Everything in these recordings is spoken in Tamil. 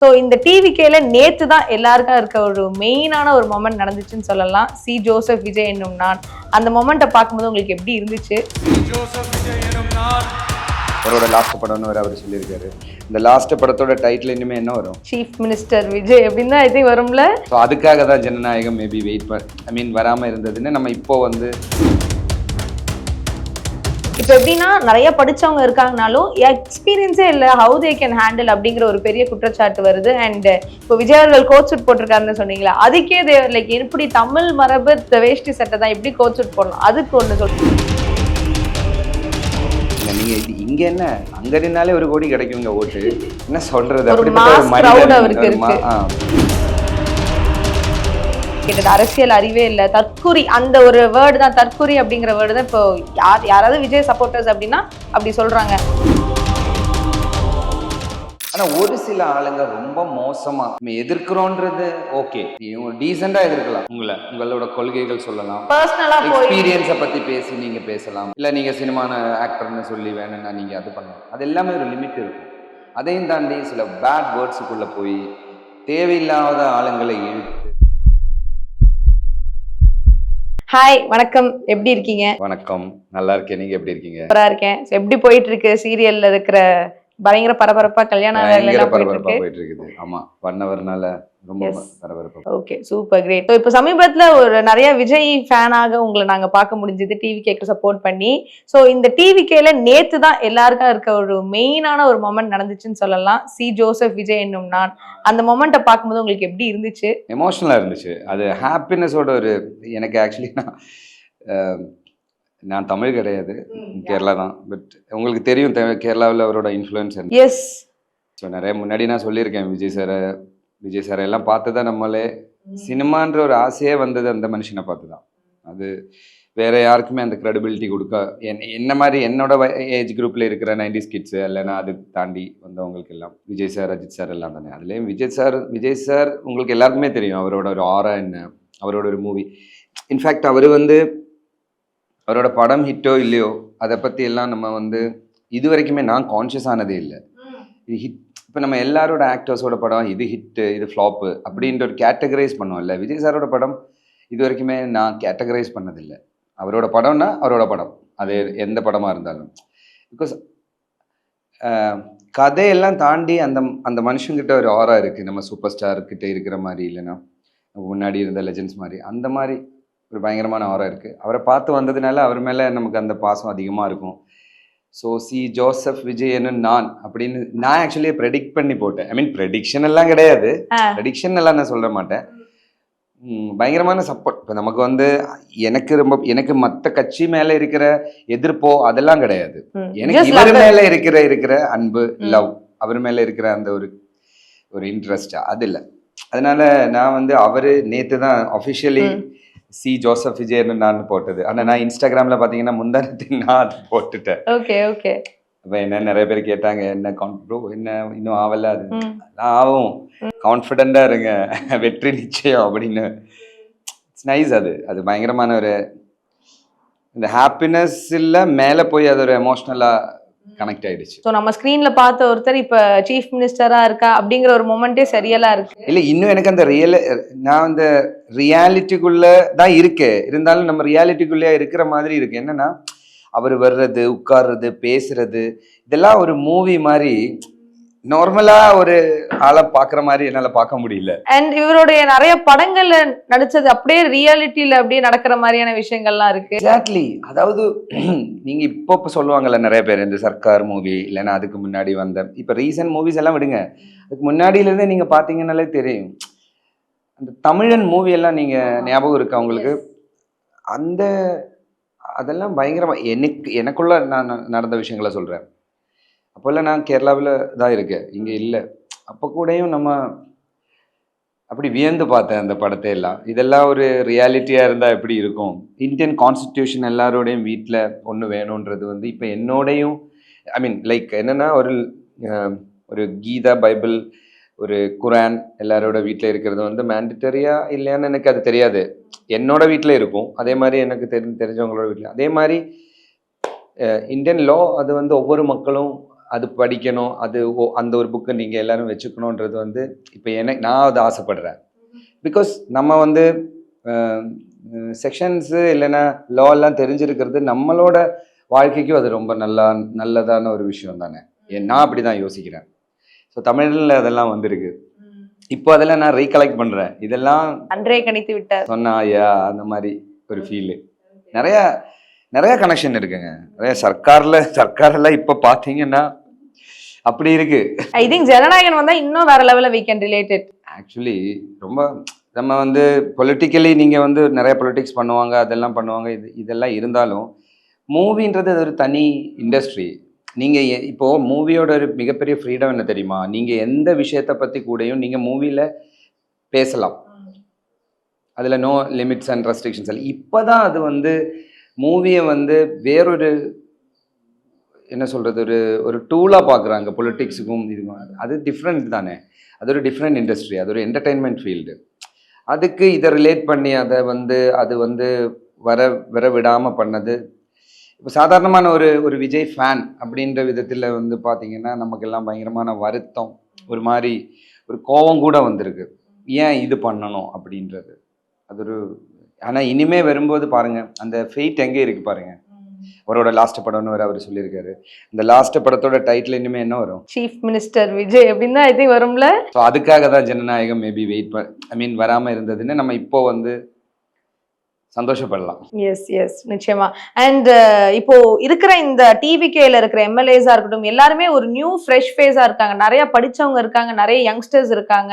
ஸோ இந்த டிவிகேல நேத்து தான் எல்லாருக்கும் இருக்க ஒரு மெயினான ஒரு மொமெண்ட் நடந்துச்சுன்னு சொல்லலாம். சி ஜோசப் விஜய் என்னும் நான். அந்த மொமெண்ட்டை பார்க்கும்போது உங்களுக்கு எப்படி இருந்துச்சு? அவரோட லாஸ்ட் படம்னு வேற அவர் சொல்லியிருக்காரு. இந்த லாஸ்ட் படத்தோட டைட்டில் இனிமே என்ன வரும்? சீஃப் மினிஸ்டர் விஜய் அப்படின்னு தான் ஐ வரும்ல. ஸோ அதுக்காக தான் ஜனநாயகம் மேபி வராமல் இருந்ததுன்னு நம்ம இப்போ இப்போ எப்படின்னா நிறைய படிச்சவங்க இருக்காங்கனாலும் எக்ஸ்பீரியன்ஸே இல்லை, ஹவு தே கேன் ஹேண்டில் அப்படிங்கிற ஒரு பெரிய குற்றச்சாட்டு வருது. அண்ட் இப்போ விஜய் அவர்கள் கோட் சூட் போட்டிருக்காருன்னு சொன்னீங்களா, அதுக்கே லைக் எப்படி தமிழ் மரபு வேஷ்டி சட்டை தான் எப்படி கோட் சூட் போடலாம், அதுக்கு ஒன்று சொல்லுங்க. நீங்க இங்க என்ன அங்க இருந்தாலே 1 கோடி கிடைக்குங்க ஓட்டு, என்ன சொல்றது? அரசியல் அறிவே இல்லை, தற்குறி அந்த ஒரு வேர்டு தான், தற்குறி அப்படிங்கிற வேர்டு தான் இப்போ யாராவது விஜய் சப்போர்ட்டர்ஸ் அப்படின்னா அப்படி சொல்றாங்க. ஆனா ஒரு சில ஆளுங்க ரொம்ப மோசமா எதிர்க்கிறோன்றது ஓகே, டீசெண்டா எதிர்க்கலாம், உங்களோட கொள்கைகள் சொல்லலாம், பர்சனலா எக்ஸ்பீரியன்ஸை பத்தி பேசி நீங்க பேசலாம், இல்ல நீங்க சினிமான ஆக்டர்னு சொல்லி வேணும்னா நீங்க அது பண்ணலாம். அது எல்லாமே ஒரு லிமிட் இருக்கும். அதையும் தாண்டி சில பேட் வேர்ட்ஸுக்குள்ள போய் தேவையில்லாத ஆளுங்களை இழுத்து. ஹாய், வணக்கம், எப்படி இருக்கீங்க? வணக்கம், நல்லா இருக்கேன். நீங்க எப்படி இருக்கீங்க? சூப்பரா இருக்கேன். எப்படி போயிட்டு இருக்கு சீரியல்ல இருக்கிற பயங்கர பரபரப்பா கல்யாணம் போயிட்டு இருக்குது? ஆமா, 1 ஹவர்னால ரொம்ப பரபரப்பா. Okay, super great. ஸோ இப்போ சமீபத்துல ஒரு நிறைய விஜய் ஃபேனாக உங்களை நாங்க பார்க்க முடிஞ்சது டிவிகேக்கு சப்போர்ட் பண்ணி. ஸோ இந்த டிவிகேல நேத்து தான் எல்லாருக்கும் இருக்க ஒரு மெயினான ஒரு மொமெண்ட் நடந்துச்சுன்னு சொல்லலாம். சி ஜோசப் விஜய் என்னும் நான். அந்த மொமெண்ட்டை பார்க்கும்போது உங்களுக்கு எப்படி இருந்துச்சு? எமோஷனலா இருந்துச்சு. அது ஹாப்பினஸோட ஒரு, எனக்கு ஆக்சுவலி நான் தமிழ் கிடையாது, கேரளா தான். பட் உங்களுக்கு தெரியும் கேரளாவில் அவரோட இன்ஃப்ளூயன்ஸ். எஸ். ஸோ நிறைய முன்னாடி நான் சொல்லியிருக்கேன், விஜய் சாரை எல்லாம் பார்த்து தான் நம்மளே சினிமான்ற ஒரு ஆசையே வந்தது அந்த மனுஷனை பார்த்து தான். அது வேற யாருக்குமே அந்த கிரெடிபிலிட்டி கொடுக்க, என்ன மாதிரி என்னோட ஏஜ் குரூப்ல இருக்கிற 90s கிட்ஸ் இல்லைன்னா அது தாண்டி வந்தவங்களுக்கு எல்லாம் விஜய் சார், அஜித் சார் எல்லாம் தானே. அதுலேயும் விஜய் சார் உங்களுக்கு எல்லாருக்குமே தெரியும் அவரோட ஒரு ஆரா என்ன, அவரோட ஒரு மூவி. இன்ஃபேக்ட் அவரோட படம் ஹிட்டோ இல்லையோ அதை பற்றி எல்லாம் நம்ம இது வரைக்குமே நான் கான்ஷியஸ் ஆனதே இல்லை. இது ஹிட், இப்போ நம்ம எல்லாரோட ஆக்டர்ஸோட படம் இது ஹிட்டு இது ஃப்ளாப்பு அப்படின்ற ஒரு கேட்டகரைஸ் பண்ணுவோம்ல. விஜய் சாரோட படம் இது வரைக்குமே நான் கேட்டகரைஸ் பண்ணதில்லை. அவரோட படம்னா அவரோட படம், அது எந்த படமாக இருந்தாலும். பிகாஸ் கதையெல்லாம் தாண்டி அந்த மனுஷங்கிட்ட ஒரு ஆரா இருக்குது. நம்ம சூப்பர் ஸ்டார்கிட்ட இருக்கிற மாதிரி, இல்லைன்னா முன்னாடி இருந்த லெஜெண்ட்ஸ் மாதிரி, அந்த மாதிரி ஒரு பயங்கரமான ஆரா இருக்குது. அவரை பார்த்து வந்ததுனால அவர் மேலே நமக்கு அந்த பாசம் அதிகமாக இருக்கும். ஸோ சி ஜோசப் விஜய் நான் அப்படின்னு நான் ஆக்சுவலியே ப்ரெடிக்ட் பண்ணி போட்டேன். ப்ரெடிக்ஷன் எல்லாம் கிடையாது, ப்ரெடிக்ஷன் எல்லாம் நான் சொல்ல மாட்டேன். பயங்கரமான சப்போர்ட். இப்போ நமக்கு எனக்கு மற்ற கட்சி மேலே இருக்கிற எதிர்ப்போ அதெல்லாம் கிடையாது. எனக்கு இவர் மேலே இருக்கிற அன்பு, லவ், அவர் மேலே இருக்கிற அந்த ஒரு இன்ட்ரெஸ்டா அது இல்லை. அதனால நான் அவரு நேற்று தான் அஃபிஷியலி சி ஜோசப் விஜய் நான் போட்டது. ஆனால் நான் இன்ஸ்டாகிராமில் பார்த்தீங்கன்னா முந்தானத்து நான் அது போட்டுட்டேன். Okay okay. இப்போ என்ன நிறைய பேர் கேட்டாங்க, என்ன ப்ரோ என்ன இன்னும் ஆகல? அது ஆகும், கான்ஃபிடென்ட்டாக இருங்க, வெற்றி நிச்சயம் அப்படின்னு. It's nice. அது பயங்கரமான ஒரு இந்த ஹாப்பினஸ் இல்லை, மேலே போய் அது ஒரு எமோஷ்னலாக கனெக்ட் ஆயிடுச்சு. ஸோ நம்ம ஸ்க்ரீனில் பார்த்த ஒருத்தர் இப்போ சீஃப் மினிஸ்டராக இருக்கா அப்படிங்கிற ஒரு மொமெண்ட்டே சரியெல்லாம் இருக்கு. இல்லை, இன்னும் எனக்கு அந்த நான் அந்த ரியாலிட்டிக்குள்ளே தான் இருக்கேன். இருந்தாலும் நம்ம ரியாலிட்டிக்குள்ளே இருக்கிற மாதிரி இருக்கு. என்னன்னா அவர் வர்றது, உட்கார்றது, பேசுறது, இதெல்லாம் ஒரு மூவி மாதிரி நார்மலா ஒரு ஆளை பாக்குற மாதிரி என்னால பார்க்க முடியல. அண்ட் இவருடைய நிறைய படங்கள்ல நடிச்சது அப்படியே ரியாலிட்டியில அப்படியே நடக்கிற மாதிரியான விஷயங்கள்லாம் இருக்கு. எக்ஸாக்ட்லி. அதாவது நீங்க இப்போ சொல்லுவாங்கல்ல நிறைய பேர், இந்த சர்க்கார் மூவி இல்லைன்னா அதுக்கு முன்னாடி வந்த இப்ப ரீசன்ட் மூவிஸ் எல்லாம் விடுங்க, அதுக்கு முன்னாடியில இருந்தே நீங்க பாத்தீங்கன்னாலே தெரியும். அந்த தமிழன் மூவி எல்லாம் நீங்க ஞாபகம் இருக்கு உங்களுக்கு? அதெல்லாம் பயங்கரமா எனக்குள்ள நான் நடந்த விஷயங்களை சொல்றேன். அப்போல்லாம் நான் கேரளாவில் தான் இருக்கேன், இங்கே இல்லை. அப்போ கூடயும் நம்ம அப்படி வியந்து பார்த்தேன் அந்த படத்தை எல்லாம். இதெல்லாம் ஒரு ரியாலிட்டியாக இருந்தால் எப்படி இருக்கும்? இந்தியன் கான்ஸ்டிடியூஷன் எல்லாரோடையும் வீட்டில் ஒன்று வேணுன்றது இப்போ என்னோடையும் லைக் என்னென்னா ஒரு கீதா, பைபிள், ஒரு குரான் எல்லாரோட வீட்டில் இருக்கிறது மேண்டிட்டரியா இல்லையான்னு எனக்கு அது தெரியாது. என்னோட வீட்டில் இருக்கும். அதே மாதிரி எனக்கு தெரிஞ்சவங்களோட வீட்டில் அதே மாதிரி இந்தியன் லா அது ஒவ்வொரு மக்களும் அது படிக்கணும், அது அந்த ஒரு புக்கை நீங்கள் எல்லாரும் வச்சுக்கணுன்றது வந்து இப்போ நான் அதை ஆசைப்படுறேன். பிகாஸ் நம்ம வந்து செக்ஷன்ஸு இல்லைன்னா லாலாம் தெரிஞ்சிருக்கிறது நம்மளோட வாழ்க்கைக்கும் அது ரொம்ப நல்லதான ஒரு விஷயம் தானே. நான் அப்படி தான் யோசிக்கிறேன். ஸோ தமிழில் அதெல்லாம் வந்திருக்கு. இப்போ அதெல்லாம் நான் ரீகலெக்ட் பண்ணுறேன். இதெல்லாம் அன்றே கணித்து விட்டார் சொன்னா ஐயா அந்த மாதிரி ஒரு ஃபீலு. நிறைய கனெக்ஷன் இருக்குங்க. நிறைய சர்க்காரெல்லாம் இப்போ பார்த்தீங்கன்னா அப்படி இருக்கு. ஐ திங்க் ஜனநாயகன் வந்தா இன்னும் வேற லெவல்ல we can relate it. Actually ரொம்ப நம்ம வந்து பொலிட்டிக்கலி நீங்கள் வந்து நிறைய பொலிட்டிக்ஸ் பண்ணுவாங்க, அதெல்லாம் பண்ணுவாங்க. இதெல்லாம் இருந்தாலும் மூவின்றது அது ஒரு தனி இண்டஸ்ட்ரி. நீங்கள் இப்போது மூவியோட ஒரு மிகப்பெரிய ஃப்ரீடம் என்ன தெரியுமா? நீங்கள் எந்த விஷயத்தை பற்றி கூடயும் நீங்கள் மூவியில் பேசலாம். அதில் நோ லிமிட்ஸ் அண்ட் ரெஸ்ட்ரிக்ஷன்ஸ் இல்லை. இப்போ தான் அது வந்து மூவியை வந்து வேறொரு என்ன சொல்கிறது ஒரு டூலாக பார்க்குறாங்க பொலிட்டிக்ஸுக்கும் இதுக்கும். அது டிஃப்ரெண்ட் தானே. அது ஒரு டிஃப்ரெண்ட் இண்டஸ்ட்ரி, அது ஒரு என்டர்டெயின்மெண்ட் ஃபீல்டு. அதுக்கு இதை ரிலேட் பண்ணி அது வந்து வர விடாமல் பண்ணது. இப்போ சாதாரணமான ஒரு விஜய் ஃபேன் அப்படின்ற விதத்தில் வந்து பார்த்தீங்கன்னா நமக்கெல்லாம் பயங்கரமான வருத்தம், ஒரு மாதிரி ஒரு கோபம் கூட வந்திருக்கு. ஏன் இது பண்ணணும் அப்படின்றது. அது ஒரு ஆனால் இனிமே வரும்போது பாருங்கள் அந்த ஃபெயிட் எங்கே இருக்குது பாருங்கள். அவரோட லாஸ்ட் படம்னு அவர் சொல்லியிருக்காரு. இந்த லாஸ்ட் படத்தோட டைட்டில் இனிமே என்ன வரும்? சீஃப் மினிஸ்டர் விஜய் அப்படின்னு தான் ஐ திங்க் வரும்ல. ஸோ அதுக்காக தான் ஜனநாயகம் மேபி வராமல் இருந்ததுன்னு நம்ம இப்போ வந்து சந்தோஷப்படலாம். எஸ் நிச்சயமா. அண்ட் இப்போ இருக்கிற இந்த டிவிகேல இருக்கிற எம்எல்ஏஸா இருக்கட்டும் எல்லாருமே ஒரு நியூ ஃப்ரெஷ் ஃபேஸா இருக்காங்க. நிறைய படிச்சவங்க இருக்காங்க, நிறைய யங்ஸ்டர்ஸ் இருக்காங்க.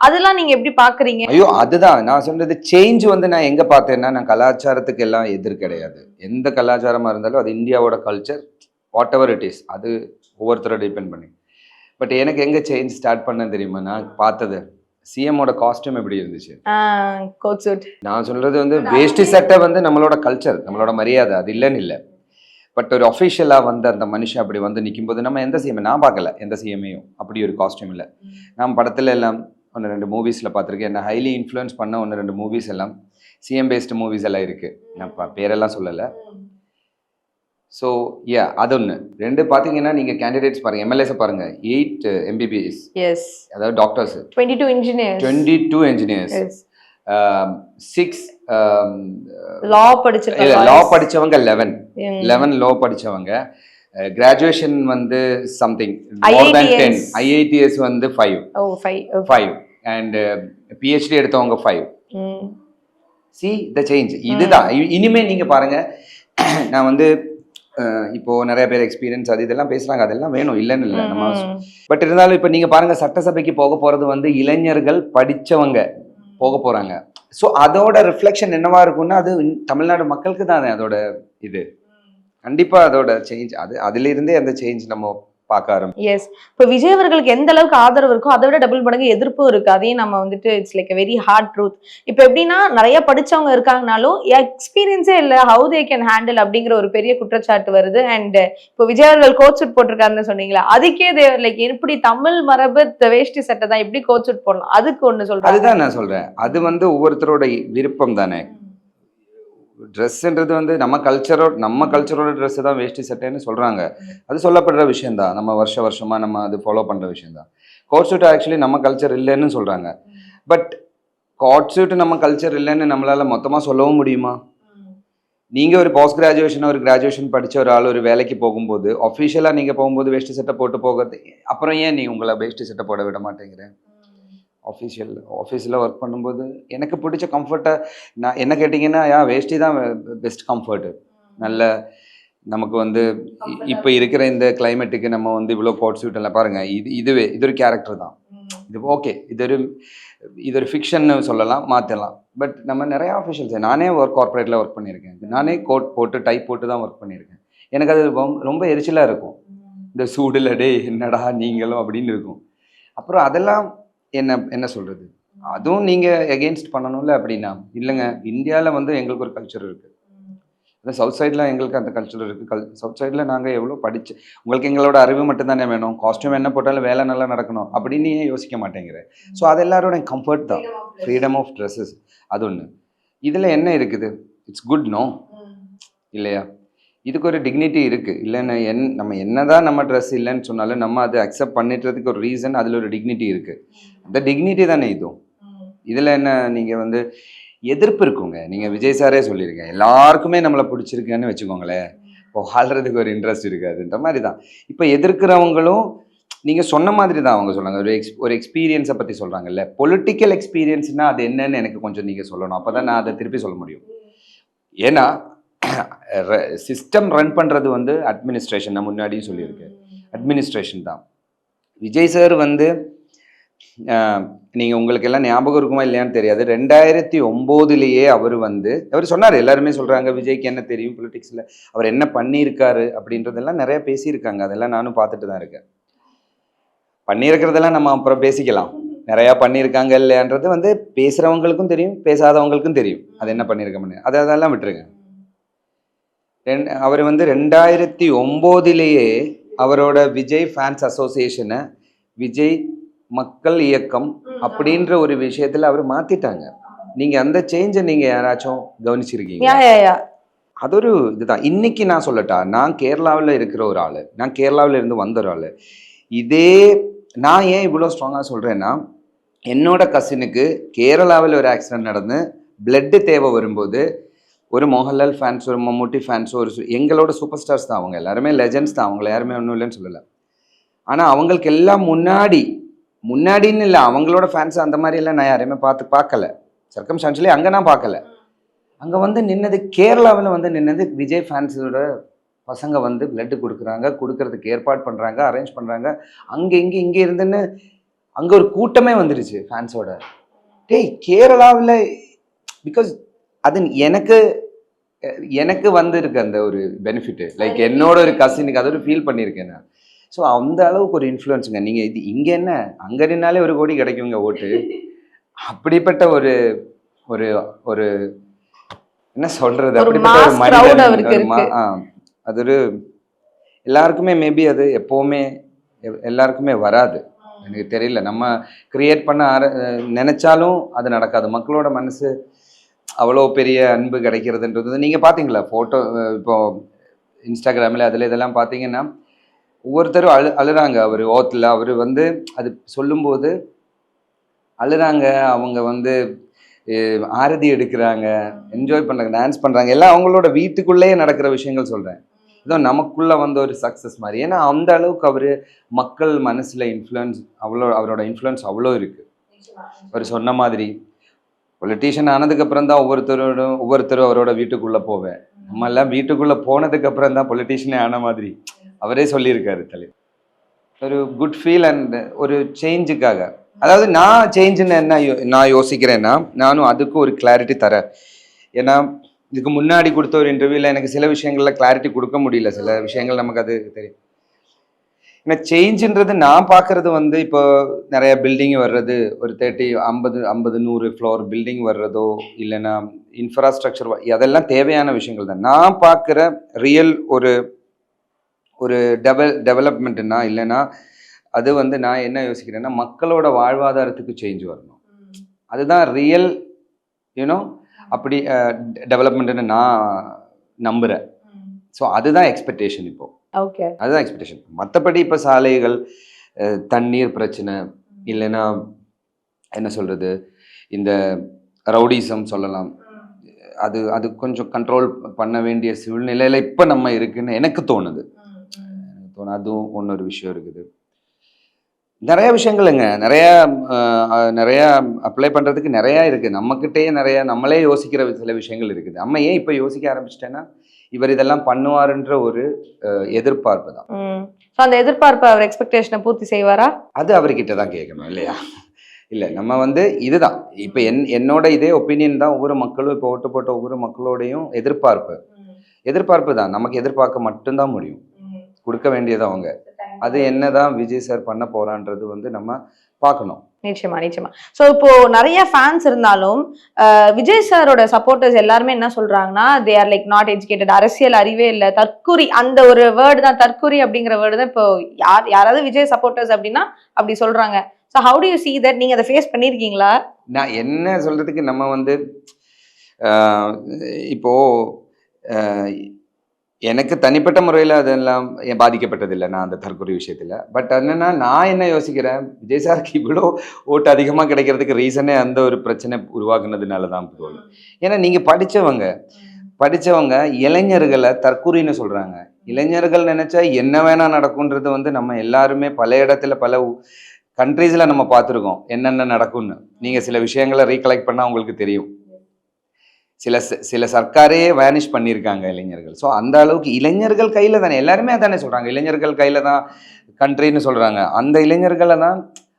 அதெல்லாம் நீங்க எப்படி பாக்குறீங்க? ஐயோ அதுதான் நான் சொல்றது. சேஞ்ச் வந்து நான் எங்க பார்த்தேன்னா, நான் கலாச்சாரத்துக்கு எல்லாம் எதிர் கிடையாது. எந்த கலாச்சாரமா இருந்தாலும் அது இந்தியாவோட culture, what ever it is, அது ஒவ்வொருத்தரோட டிபெண்ட் பண்ணி. பட் எனக்கு எங்க சேஞ்ச் ஸ்டார்ட் பண்ண தெரியுமா? நான் பார்த்தது சிஎம்மோட காஸ்டியூம் எப்படி இருந்துச்சு. Coat suit. நான் சொல்றது வந்து வேஷ்டி சட்டை வந்து நம்மளோட கல்ச்சர், நம்மளோட மரியாதை, அது இல்லைன்னு இல்லை. பட் ஒரு அஃபிஷியலாக வந்து அந்த மனுஷன் அப்படி வந்து நிற்கும்போது நம்ம எந்த சிஎம் நான் பார்க்கல, எந்த சிஎம்ஐயும் அப்படி ஒரு காஸ்டியூம் இல்லை. நான் படத்தில் எல்லாம் 1-2 மூவிஸில் பார்த்துருக்கேன். என்ன ஹைலி இன்ஃப்ளூயன்ஸ் பண்ண 1-2 மூவிஸ் எல்லாம் சிஎம் பேஸ்டு மூவிஸ் எல்லாம் இருக்குது. நான் பேரெல்லாம் சொல்லலை. ஸோ அது ஒன்று. 2 பார்த்தீங்கன்னா நீங்கள் கேண்டிடேட்ஸ் பாருங்கள், எம்எல்ஏஸை பாருங்கள். 8 MBBS, எஸ் அதாவது டாக்டர்ஸ், 22 இன்ஜினியர்ஸ், 6 லா படிச்சவங்க, 11 லா படிச்சவங்க. கிராஜுவேஷன் வந்து சம்திங் மோர் தென் 10. IITS வந்து 5 அண்ட் PhD எடுத்தவங்க 5. See the change. இதுதான் இனிமே நீங்க பாருங்க. நான் வந்து இப்போ நிறைய பேர் எக்ஸ்பீரியன்ஸ் அது இதெல்லாம் பேசுறாங்க, அதெல்லாம் வேணும், இல்லைன்னு இல்லை நம்ம. பட் இருந்தாலும் இப்போ நீங்க பாருங்க, சட்டசபைக்கு போக போறது வந்து இளைஞர்கள் படிச்சவங்க போக போறாங்க. ஸோ அதோட ரிஃப்ளெக்ஷன் என்னவா இருக்கும்னா அது தமிழ்நாடு மக்களுக்கு தானே அதோட இது. கண்டிப்பா அதோட சேஞ்ச் அதுல இருந்தே அந்த சேஞ்ச் நம்ம பார்க்க ஆரம்பிச்சோம். எஸ். இப்போ விஜய் அவர்களுக்கு எந்த அளவுக்கு ஆதரவு இருக்கோ அதை விட டபுள் மடங்கு எதிர்ப்பும் இருக்கு. அதையும் நம்ம வந்துட்டு it's like very hard truth. இப்போ எப்படின்னா நிறைய படிச்சவங்க இருக்காங்கனாலும் எக்ஸ்பீரியன்ஸே இல்லை, ஹவு தே கேன் ஹேண்டில் அப்படிங்கிற ஒரு பெரிய குற்றச்சாட்டு வருது. அண்ட் இப்போ விஜய் அவர்கள் கோட் சூட் போட்டிருக்காருன்னு சொன்னீங்களா, அதுக்கே லைக் எப்படி தமிழ் மரபு வேஷ்டி சட்டை தான் எப்படி கோட் சூட் போடலாம், அதுக்கு ஒண்ணு சொல்றேன். அதுதான் நான் சொல்றேன். அது வந்து ஒவ்வொருத்தரோட விருப்பம் தானே. ட்ரெஸ்ஸுன்றது வந்து நம்ம கல்ச்சரோட ட்ரெஸ்ஸு தான் வேஷ்டி சட்டைன்னு சொல்கிறாங்க. அது சொல்லப்படுற விஷயந்தான். நம்ம வருஷமாக நம்ம அது ஃபாலோ பண்ணுற விஷயந்தான். கோட் சூட் ஆக்சுவலி நம்ம கல்ச்சர் இல்லைன்னு சொல்கிறாங்க. பட் கோட் சூட் நம்ம கல்ச்சர் இல்லைன்னு நம்மளால் மொத்தமாக சொல்லவும் முடியுமா? நீங்கள் ஒரு போஸ்ட் கிராஜுவேஷன் படித்த ஒரு ஆள் ஒரு வேலைக்கு போகும்போது அஃபிஷியலாக நீங்கள் போகும்போது வேஷ்டி சட்டை போட்டு போகிறது, அப்புறம் ஏன் நீ உங்களை வேஷ்டி சட்டை போட விட மாட்டேங்கிறேன்? ஆஃபீஸில் ஒர்க் பண்ணும்போது எனக்கு பிடிச்ச கம்ஃபர்ட்டை நான் என்ன கேட்டிங்கன்னா வேஷ்டி தான் பெஸ்ட் கம்ஃபர்ட்டு. நல்ல நமக்கு வந்து இப்போ இருக்கிற இந்த கிளைமேட்டுக்கு நம்ம வந்து இவ்வளோ கோட் சூட் எல்லாம் பாருங்கள். இது ஒரு கேரக்டர் தான். இது ஓகே, இது ஒரு ஃபிக்ஷன்னு சொல்லலாம், மாற்றலாம். பட் நம்ம நிறையா ஆஃபீஷியல்ஸ், நானே கார்ப்பரேட்டில் ஒர்க் பண்ணியிருக்கேன். நானே கோட் போட்டு டை போட்டு தான் ஒர்க் பண்ணியிருக்கேன். எனக்கு அது ரொம்ப எரிச்சலாக இருக்கும். இந்த சூடில் டே என்னடா நீங்களும் அப்படின்னு இருக்கும். அப்புறம் அதெல்லாம் என்ன சொல்கிறது, அதுவும் நீங்கள் எகெயின்ஸ்ட் பண்ணணும்ல. அப்படின்னா இல்லைங்க, இந்தியாவில் வந்து எங்களுக்கு ஒரு கல்ச்சர் இருக்குது. அதான் சவுத் சைடில் எங்களுக்கு அந்த கல்ச்சர் இருக்குது. சவுத் சைடில் நாங்கள் எவ்வளோ படித்து, உங்களுக்கு எங்களோட அறிவு மட்டும்தானே வேணும், காஸ்ட்யூம் என்ன போட்டாலும் வேலை நல்லா நடக்கணும் அப்படின்னு ஏன் யோசிக்க மாட்டேங்கிறேன். ஸோ அது எல்லாரோட கம்ஃபர்ட் தான், ஃப்ரீடம் ஆஃப் ட்ரெஸ்ஸஸ். அது ஒன்று. இதில் என்ன இருக்குது, இட்ஸ் குட் நோ இல்லையா? இதுக்கு ஒரு டிக்னிட்டி இருக்குது. இல்லைன்னு நம்ம என்னதான் நம்ம ட்ரெஸ் இல்லைன்னு சொன்னாலும் நம்ம அதை அக்செப்ட் பண்ணிட்டுறதுக்கு ஒரு ரீசன், அதில் ஒரு டிக்னிட்டி இருக்குது. அந்த டிக்னிட்டி தானே இதுவும். இதில் என்ன நீங்கள் வந்து எதிர்ப்பு இருக்குங்க. நீங்கள் விஜய் சாரே சொல்லியிருக்கேன், எல்லாருக்குமே நம்மளை பிடிச்சிருக்குன்னு வச்சுக்கோங்களேன், இப்போ வாழ்கிறதுக்கு ஒரு இன்ட்ரெஸ்ட் இருக்காதுன்ற மாதிரி தான். இப்போ எதிர்க்கிறவங்களும் நீங்கள் சொன்ன மாதிரி தான் அவங்க சொல்கிறாங்க. ஒரு எக்ஸ்பீரியன்ஸை பற்றி சொல்கிறாங்கல்ல. பொலிட்டிக்கல் எக்ஸ்பீரியன்ஸ்னால் அது என்னன்னு எனக்கு கொஞ்சம் நீங்கள் சொல்லணும். அப்போ தான் நான் அதை திருப்பி சொல்ல முடியும். ஏன்னா சிஸ்டம் ரன் பண்ணுறது வந்து அட்மினிஸ்ட்ரேஷன். நான் முன்னாடியும் சொல்லியிருக்கேன், அட்மினிஸ்ட்ரேஷன் தான். விஜய் சார் வந்து நீங்கள் உங்களுக்கு எல்லாம் ஞாபகம் இருக்குமா இல்லையான்னு தெரியாது, 2009 அவர் சொன்னார். எல்லாருமே சொல்கிறாங்க விஜய்க்கு என்ன தெரியும் பொலிட்டிக்ஸில், அவர் என்ன பண்ணியிருக்காரு அப்படின்றதெல்லாம் நிறைய பேசியிருக்காங்க. அதெல்லாம் நானும் பார்த்துட்டு தான் இருக்கேன். பண்ணியிருக்கிறதெல்லாம் நம்ம அப்புறம் பேசிக்கலாம். நிறையா பண்ணியிருக்காங்க இல்லையான்றது வந்து பேசுகிறவங்களுக்கும் தெரியும், பேசாதவங்களுக்கும் தெரியும் அது என்ன பண்ணியிருக்க. அதெல்லாம் விட்டுருங்க. அவர் வந்து 2009 அவரோட விஜய் ஃபேன்ஸ் அசோசியேஷனை விஜய் மக்கள் இயக்கம் அப்படின்ற ஒரு விஷயத்துல அவர் மாத்திட்டாங்க. நீங்க அந்த சேஞ்சை நீங்க யாராச்சும் கவனிச்சிருக்கீங்க? அது ஒரு இதுதான். இன்னைக்கு நான் சொல்லட்டா, நான் கேரளாவில் இருக்கிற ஒரு ஆளு, நான் கேரளாவில் இருந்து வந்த ஒரு ஆளு. இதே நான் ஏன் இவ்வளோ ஸ்ட்ராங்காக சொல்றேன்னா, என்னோட கசினுக்கு கேரளாவில் ஒரு ஆக்சிடென்ட் நடந்து பிளட்டு தேவை வரும்போது ஒரு மோகன்லால் ஃபேன்ஸ், ஒரு மம்முட்டி ஃபேன்ஸ், எங்களோட சூப்பர் ஸ்டார்ஸ் தான். அவங்க எல்லாருமே லெஜெண்ட்ஸ் தான், அவங்கள யாருமே ஒன்றும் இல்லைன்னு சொல்லலை. ஆனால் அவங்களுக்கு எல்லாம் முன்னாடின்னு இல்லை, அவங்களோட ஃபேன்ஸ் அந்த மாதிரி எல்லாம் நான் யாரையுமே பார்க்கல. சர்க்கம்ஸ்டான்ஷியலி அங்கே நான் பார்க்கல. அங்கே வந்து நின்னது, கேரளாவில் வந்து நின்னது விஜய் ஃபேன்ஸோட பசங்க வந்து பிளட்டு கொடுக்கறதுக்கு ஏற்பாடு பண்ணுறாங்க, அரேஞ்ச் பண்ணுறாங்க. அங்கே இங்கே இருந்துன்னு அங்கே ஒரு கூட்டமே வந்துடுச்சு ஃபேன்ஸோட. கேரளாவில் பிகாஸ் அது எனக்கு வந்திருக்கு அந்த ஒரு பெனிஃபிட்டு. லைக் என்னோட ஒரு கசினுக்கு அது ஒரு ஃபீல் பண்ணியிருக்கேன் நான். ஸோ அந்த அளவுக்கு ஒரு இன்ஃப்ளூயன்ஸுங்க. நீங்கள் இது இங்கே என்ன, அங்கே நின்னாலே 1 கோடி கிடைக்குங்க ஓட்டு. அப்படிப்பட்ட ஒரு ஒரு ஒரு என்ன சொல்றது, அப்படிப்பட்ட ஒரு மனிதன். அது ஒரு எல்லாருக்குமே மேபி அது எப்போவுமே எல்லாருக்குமே வராது, எனக்கு தெரியல. நம்ம கிரியேட் பண்ண நினைச்சாலும் அது நடக்காது. மக்களோட மனசு அவ்வளோ பெரிய அன்பு கிடைக்கிறதுன்றது நீங்கள் பார்த்தீங்களா? ஃபோட்டோ இப்போ இன்ஸ்டாகிராமில் அதில் இதெல்லாம் பார்த்தீங்கன்னா ஒவ்வொருத்தரும் அழுறாங்க. அவர் ஓத்தில் அவர் வந்து அது சொல்லும்போது அழுறாங்க. அவங்க வந்து ஆரதி எடுக்கிறாங்க, என்ஜாய் பண்ணுறாங்க, டான்ஸ் பண்ணுறாங்க. எல்லாம் அவங்களோட வீட்டுக்குள்ளேயே நடக்கிற விஷயங்கள் சொல்கிறேன். இதோ நமக்குள்ளே வந்த ஒரு சக்ஸஸ் மாதிரி. ஏன்னா அந்த அளவுக்கு அவர் மக்கள் மனசில் இன்ஃப்ளூயன்ஸ் அவரோட இன்ஃப்ளூயன்ஸ் அவ்வளோ இருக்குது. அவர் சொன்ன மாதிரி பொலிட்டீஷியன் ஆனதுக்கப்புறம் தான் ஒவ்வொருத்தரும் அவரோட வீட்டுக்குள்ளே போவேன். நம்ம எல்லாம் வீட்டுக்குள்ளே போனதுக்கப்புறம் தான் பொலிட்டீஷியனே ஆன மாதிரி அவரே சொல்லியிருக்காரு தலைவர். ஒரு குட் ஃபீல் அண்ட் ஒரு சேஞ்சுக்காக. அதாவது நான் சேஞ்சுன்னு என்ன நான் யோசிக்கிறேன்னா, நானும் அதுக்கு ஒரு கிளாரிட்டி தரேன். ஏன்னா இதுக்கு முன்னாடி கொடுத்த ஒரு இன்டர்வியூவில் எனக்கு சில விஷயங்களில் கிளாரிட்டி கொடுக்க முடியல. சில விஷயங்கள் நமக்கு அது தெரியும். ஏன்னா சேஞ்சுன்றது நான் பார்க்குறது வந்து இப்போ நிறைய பில்டிங் வர்றது, ஒரு 50-100 ஃப்ளோர் பில்டிங் வர்றதோ இல்லைன்னா இன்ஃப்ராஸ்ட்ரக்சர், அதெல்லாம் தேவையான விஷயங்கள் தான். நான் பார்க்குற ரியல் ஒரு டெவலப்மெண்ட்டுன்னா இல்லைன்னா அது வந்து நான் என்ன யோசிக்கிறேன்னா, மக்களோட வாழ்வாதாரத்துக்கு சேஞ்ச் வரணும். அதுதான் ரியல் அப்படி டெவலப்மெண்ட்டுன்னு நான் நம்புகிறேன். ஸோ அதுதான் எக்ஸ்பெக்டேஷன் இப்போ. ஓகே, அதுதான் எக்ஸ்பெக்டேஷன். மற்றபடி இப்போ சாலைகள், தண்ணீர் பிரச்சனை, இல்லைன்னா என்ன சொல்கிறது, இந்த ரவுடிசம் சொல்லலாம், அது கொஞ்சம் கண்ட்ரோல் பண்ண வேண்டிய சூழ்நிலையில் இப்போ நம்ம இருக்குன்னு எனக்கு தோணுது. அதுவும் ஒன்னொரு விஷயம் இருக்குது. நிறைய விஷயங்களுங்க, நிறையா அப்ளை பண்ணுறதுக்கு நிறையா இருக்குது. நம்மக்கிட்டே நம்மளே யோசிக்கிற சில விஷயங்கள் இருக்குது. நம்ம ஏன் இப்போ யோசிக்க ஆரம்பிச்சிட்டேன்னா, இவர் இதெல்லாம் பண்ணுவாருன்ற ஒரு எதிர்பார்ப்பு தான். அந்த எதிர்பார்ப்பு அவர் எக்ஸ்பெக்டேஷனை பூர்த்தி செய்வாரா? அது அவர்கிட்ட தான் கேட்கணும் இல்லையா? இல்லை, நம்ம வந்து இதுதான் இப்போ என்னோட இதே ஒப்பீனியன் தான். ஒவ்வொரு மக்களும் இப்போ ஓட்டு போட்ட ஒவ்வொரு மக்களோடையும் எதிர்பார்ப்பு தான். நமக்கு எதிர்பார்க்க மட்டும்தான் முடியும், கொடுக்க வேண்டியது அவங்க. அது என்னதான் விஜய் சார் பண்ண போறான்றது வந்து நம்ம பார்க்கணும். நிச்சயமா. சோ இப்போ நிறைய ஃபேன்ஸ் இருந்தாலும் விஜய் சாரோட சப்போர்ட்டர்ஸ் எல்லாருமே என்ன சொல்றாங்கன்னா, they are like not educated, அரசியல் அறிவே இல்லை, தற்குறி. அந்த ஒரு வேர்டு தான், தற்குறி அப்படிங்கிற வேர்டு தான் இப்போ யாராவது விஜய் சப்போர்ட்டர்ஸ் அப்படின்னா அப்படி சொல்றாங்க. So how to you see that? நீங்க அதை ஃபேஸ் பண்ணியிருக்கீங்களா? நான் என்ன சொல்றதுக்கு, நம்ம வந்து இப்போ எனக்கு தனிப்பட்ட முறையில் அதெல்லாம் பாதிக்கப்பட்டதில்லை நான் அந்த தற்கொலை விஷயத்தில். பட் என்னன்னா நான் என்ன யோசிக்கிறேன், விஜய் சாருக்கு இவ்வளோ ஓட்டு அதிகமாக கிடைக்கிறதுக்கு ரீசனே அந்த ஒரு பிரச்சனை உருவாக்குனதுனால தான் போல. ஏன்னா நீங்கள் படித்தவங்க இளைஞர்களை தற்கூரின்னு சொல்கிறாங்க. இளைஞர்கள் நினைச்சா என்ன வேணா நடக்கும்ன்றது வந்து நம்ம எல்லாருமே பல இடத்துல பல கண்ட்ரீஸில் நம்ம பார்த்துருக்கோம் என்னென்ன நடக்கும்னு. நீங்கள் சில விஷயங்களை ரீகலெக்ட் பண்ணால் உங்களுக்கு தெரியும். சில சர்க்காரே வேனிஷ் பண்ணியிருக்காங்க இளைஞர்கள். ஸோ அந்த அளவுக்கு இளைஞர்கள் கையில் தானே எல்லாருமே அதானே சொல்கிறாங்க, இளைஞர்கள் கையில் தான் கண்ட்ரின்னு சொல்கிறாங்க. அந்த இளைஞர்களை தான்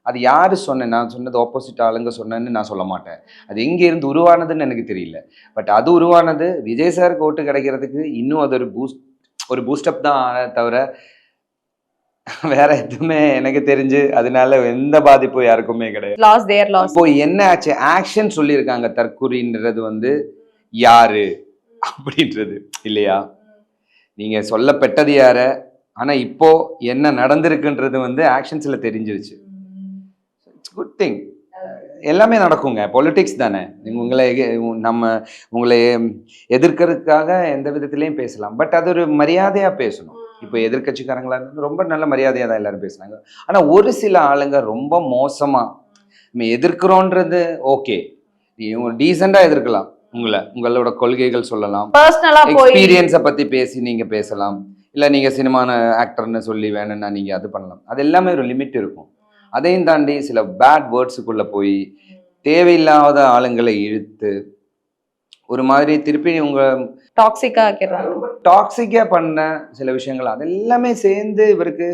அது யார் சொன்னேன், நான் சொன்னது ஆப்போசிட் ஆளுங்க சொன்னேன்னு நான் சொல்ல மாட்டேன். அது எங்கே இருந்து உருவானதுன்னு எனக்கு தெரியல. பட் அது உருவானது விஜய் சாருக்கு ஓட்டு கிடைக்கிறதுக்கு இன்னும் அது ஒரு பூஸ்டப் தான் தவிர வேற எதுவுமே எனக்கு தெரிஞ்சு அதனால எந்த பாதிப்பும் யாருக்குமே கிடையாது. இப்போ என்ன ஆச்சு, ஆக்ஷன் சொல்லியிருக்காங்க. தற்கூரின்றது வந்து யாரு அப்படின்றது இல்லையா, நீங்க சொல்லப்பட்டது யார, ஆனா இப்போ என்ன நடந்திருக்குன்றது வந்து ஆக்ஷன்ஸ்ல தெரிஞ்சிருச்சு. It's good thing. எல்லாமே நடக்குங்க, பொலிட்டிக்ஸ் தானே. உங்களை எதிர்க்கிறதுக்காக எந்த விதத்திலையும் பேசலாம். பட் அது ஒரு மரியாதையா பேசணும். இப்போ எதிர்கட்சிக்காரங்களா இருந்தாலும் ரொம்ப நல்ல மரியாதையா தான் எல்லாரும் பேசுனாங்க. ஆனா ஒரு சில ஆளுங்க ரொம்ப மோசமா நம்ம எதிர்க்கிறோன்றது ஓகே, டீசெண்டா எதிர்க்கலாம். உங்களோட கொள்கைகள் சொல்லலாம், எக்ஸ்பீரியன்ஸை பத்தி நீங்க பேசலாம், இல்ல நீங்க சினிமான ஆக்டர்னு சொல்லி வேணும்னா நீங்க அது பண்ணலாம். அது எல்லாமே ஒரு லிமிட் இருக்கும். அதையும் தாண்டி சில பேட் வேர்ட்ஸுக்குள்ள போய் தேவையில்லாத ஆளுங்களை இழுத்து ஒரு மாதிரி திருப்பி உங்க டாக்ஸிக்கா பண்ண சில விஷயங்கள் அதெல்லாமே சேர்ந்து இவருக்கு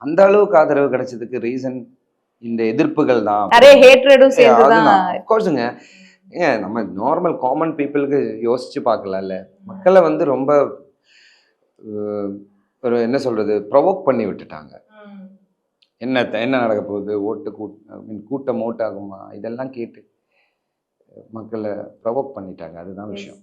அந்த அளவுக்கு ஆதரவு கிடைச்சதுக்கு ரீசன் இந்த எதிர்ப்புகள் தான். கோர்ஸுங்க, ஏன் நம்ம நார்மல் காமன் பீப்புளுக்கு யோசிச்சு பார்க்கலாம்ல. மக்களை வந்து ரொம்ப ஒரு என்ன சொல்றது, ப்ரொவோக் பண்ணி விட்டுட்டாங்க. என்ன நடக்க போகுது, கூட்டம் ஓட்டாகுமா, இதெல்லாம் கேட்டு மக்களை ப்ரொவோக் பண்ணிட்டாங்க. அதுதான் விஷயம்.